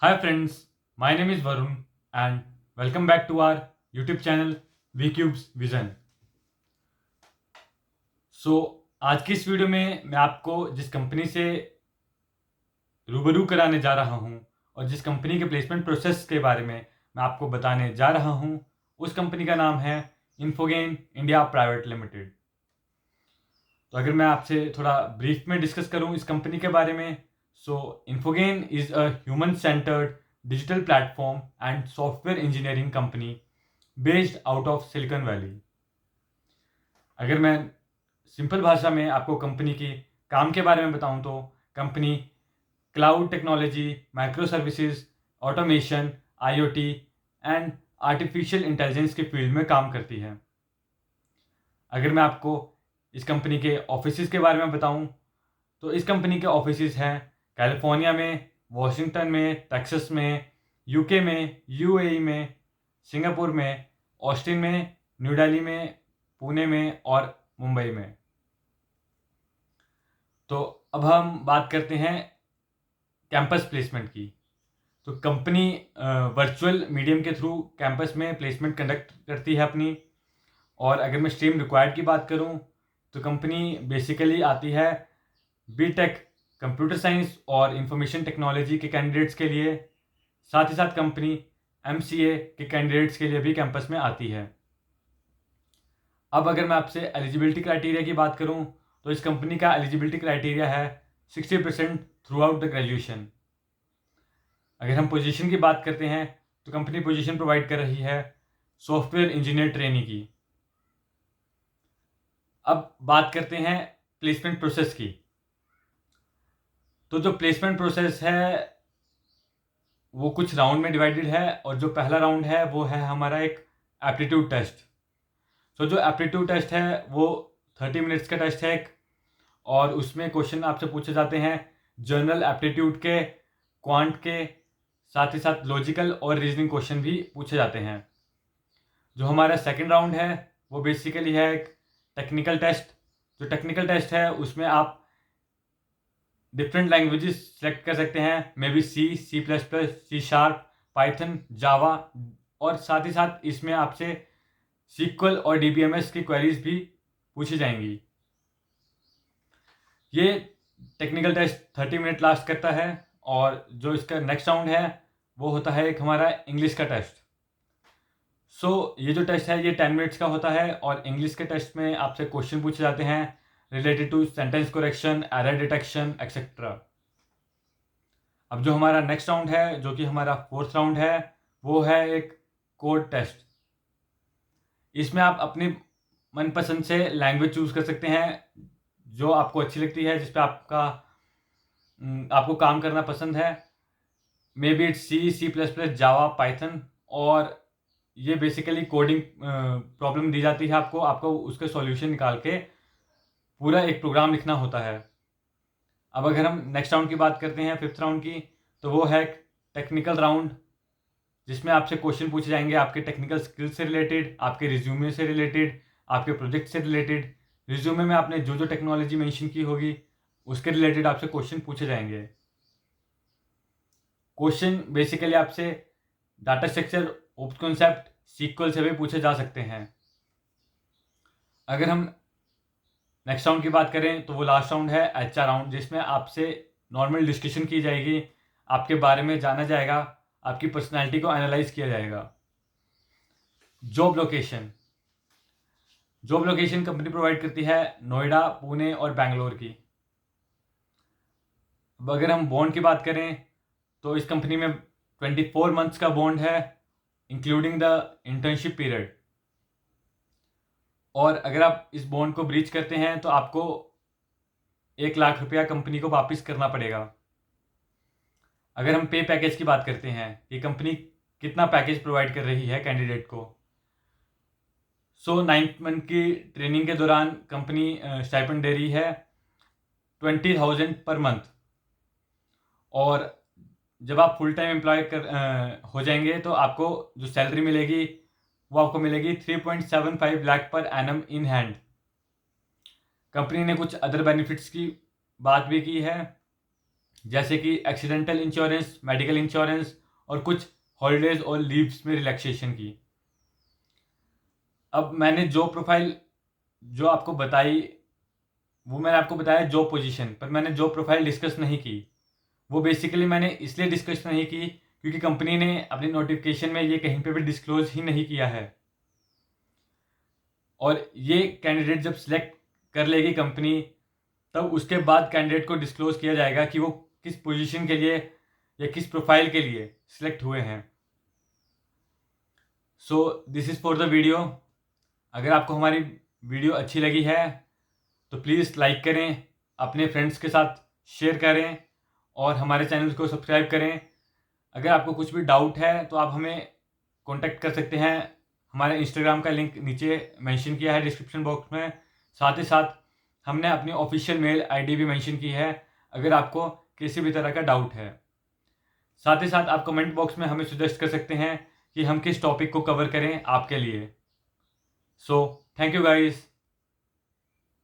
Hi friends, my name is Varun and welcome back to our YouTube channel VCube's Vision. आज की इस video में मैं आपको जिस कंपनी से रूबरू कराने जा रहा हूं और जिस कंपनी के प्लेसमेंट प्रोसेस के बारे में मैं आपको बताने जा रहा हूं, उस कंपनी का नाम है इन्फोगेन इंडिया प्राइवेट लिमिटेड। तो अगर मैं आपसे थोड़ा ब्रीफ में डिस्कस करूं इस कंपनी के बारे में, Infogain is a human centred digital platform and software engineering company based out of Silicon Valley. अगर मैं सिंपल भाषा में आपको कंपनी की काम के बारे में बताऊं तो company cloud technology, micro services, automation, IoT and artificial intelligence के फील्ड में काम करती है। अगर मैं आपको इस कंपनी के ऑफिसेज के बारे में बताऊं तो इस कंपनी के ऑफिसेज हैं कैलिफोर्निया में, वॉशिंगटन में, टेक्सास में, यूके में, यूएई में, सिंगापुर में, ऑस्टिन में, न्यू दिल्ली में, पुणे में और मुंबई में। तो अब हम बात करते हैं कैंपस प्लेसमेंट की। तो कंपनी वर्चुअल मीडियम के थ्रू कैंपस में प्लेसमेंट कंडक्ट करती है अपनी। और अगर मैं स्ट्रीम रिक्वायर्ड की बात करूं तो कंपनी बेसिकली आती है बीटेक, कंप्यूटर साइंस और इंफॉर्मेशन टेक्नोलॉजी के कैंडिडेट्स के लिए। साथ ही साथ कंपनी एमसीए के कैंडिडेट्स के लिए भी कैंपस में आती है। अब अगर मैं आपसे एलिजिबिलिटी क्राइटेरिया की बात करूं तो इस कंपनी का एलिजिबिलिटी क्राइटेरिया है 60% थ्रू आउट द ग्रेजुएशन। अगर हम पोजीशन की बात करते हैं तो कंपनी पोजीशन प्रोवाइड कर रही है सॉफ्टवेयर इंजीनियर ट्रेनी की। अब बात करते हैं प्लेसमेंट प्रोसेस की। तो जो प्लेसमेंट प्रोसेस है वो कुछ राउंड में डिवाइडेड है और जो पहला राउंड है वो है हमारा एक एप्टीट्यूड टेस्ट। जो एप्टीट्यूड टेस्ट है वो 30 मिनट्स का टेस्ट है और उसमें क्वेश्चन आपसे पूछे जाते हैं जनरल एप्टीट्यूड के, क्वांट के, साथ ही साथ लॉजिकल और रीजनिंग क्वेश्चन भी पूछे जाते हैं। जो हमारा सेकंड राउंड है वो बेसिकली है एक टेक्निकल टेस्ट। जो टेक्निकल टेस्ट है उसमें आप डिफरेंट लैंग्वेजेस सेलेक्ट कर सकते हैं, maybe C plus plus, C sharp, Python, Java, और साथ ही साथ इसमें आपसे सीक्वल और डीबीएमएस की क्वेरीज भी पूछी जाएंगी। ये टेक्निकल टेस्ट 30 मिनट लास्ट करता है। और जो इसका नेक्स्ट राउंड है वो होता है एक हमारा इंग्लिश का टेस्ट। ये जो टेस्ट है ये 10 मिनट्स का होता है और इंग्लिश के टेस्ट में आपसे क्वेश्चन पूछे जाते हैं related to sentence correction, error detection etcetera. अब जो हमारा नेक्स्ट राउंड है जो कि हमारा फोर्थ राउंड है वो है एक कोड टेस्ट। इसमें आप अपनी मनपसंद से लैंग्वेज चूज कर सकते हैं जो आपको अच्छी लगती है, जिस पे आपको काम करना पसंद है। Maybe it's C plus plus, Java, Python. और ये बेसिकली कोडिंग प्रॉब्लम दी जाती है आपको उसके सॉल्यूशन निकाल के पूरा एक प्रोग्राम लिखना होता है। अब अगर हम नेक्स्ट राउंड की बात करते हैं, फिफ्थ राउंड की, तो वो है टेक्निकल राउंड, जिसमें आपसे क्वेश्चन पूछे जाएंगे आपके टेक्निकल स्किल से रिलेटेड, आपके रिज्यूमे से रिलेटेड, आपके प्रोजेक्ट से रिलेटेड। रिज्यूमे में आपने जो जो टेक्नोलॉजी मेंशन की होगी उसके रिलेटेड आपसे क्वेश्चन पूछे जाएंगे। क्वेश्चन बेसिकली आपसे data structure, open concept, SQL से भी पूछे जा सकते हैं। अगर हम नेक्स्ट राउंड की बात करें तो वो लास्ट राउंड है एचआर राउंड, जिसमें आपसे नॉर्मल डिस्कशन की जाएगी, आपके बारे में जाना जाएगा, आपकी पर्सनैलिटी को एनालाइज किया जाएगा। जॉब लोकेशन कंपनी प्रोवाइड करती है नोएडा, पुणे और बैंगलोर की। अब अगर हम बॉन्ड की बात करें तो इस कंपनी में 24 मंथ्स का बॉन्ड है इंक्लूडिंग द इंटर्नशिप पीरियड। और अगर आप इस बॉन्ड को ब्रीच करते हैं तो आपको 1 लाख रुपया कंपनी को वापस करना पड़ेगा। अगर हम पे पैकेज की बात करते हैं कि कंपनी कितना पैकेज प्रोवाइड कर रही है कैंडिडेट को, 9 मंथ की ट्रेनिंग के दौरान कंपनी स्टाइपेंड दे रही है 20,000 पर मंथ। और जब आप फुल टाइम एम्प्लॉय हो जाएंगे तो आपको जो सैलरी मिलेगी वो आपको मिलेगी 3.75 lakh per annum in hand. Company ने कुछ अदर बेनिफिट्स की बात भी की है, जैसे कि एक्सीडेंटल इंश्योरेंस, मेडिकल इंश्योरेंस और कुछ हॉलीडेज और लीव्स में रिलैक्सेशन की। अब मैंने जो प्रोफाइल जो आपको बताई वो मैंने आपको बताया जॉब पोजीशन, पर मैंने जॉब प्रोफाइल डिस्कस नहीं की। वो बेसिकली मैंने इसलिए डिस्कस नहीं की क्योंकि कंपनी ने अपनी नोटिफिकेशन में ये कहीं पे भी डिस्क्लोज ही नहीं किया है। और ये कैंडिडेट जब सिलेक्ट कर लेगी कंपनी, तब उसके बाद कैंडिडेट को डिस्क्लोज किया जाएगा कि वो किस पोजीशन के लिए या किस प्रोफाइल के लिए सिलेक्ट हुए हैं। So this is for the video. अगर आपको हमारी वीडियो अच्छी लगी है तो प्लीज़ लाइक करें, अपने फ्रेंड्स के साथ शेयर करें और हमारे चैनल को सब्सक्राइब करें। अगर आपको कुछ भी डाउट है तो आप हमें कांटेक्ट कर सकते हैं। हमारे इंस्टाग्राम का लिंक नीचे मेंशन किया है डिस्क्रिप्शन बॉक्स में। साथ ही साथ हमने अपनी ऑफिशियल मेल आईडी भी मेंशन की है अगर आपको किसी भी तरह का डाउट है। साथ ही साथ आप कमेंट बॉक्स में हमें सजेस्ट कर सकते हैं कि हम किस टॉपिक को कवर करें आपके लिए। So thank you guys.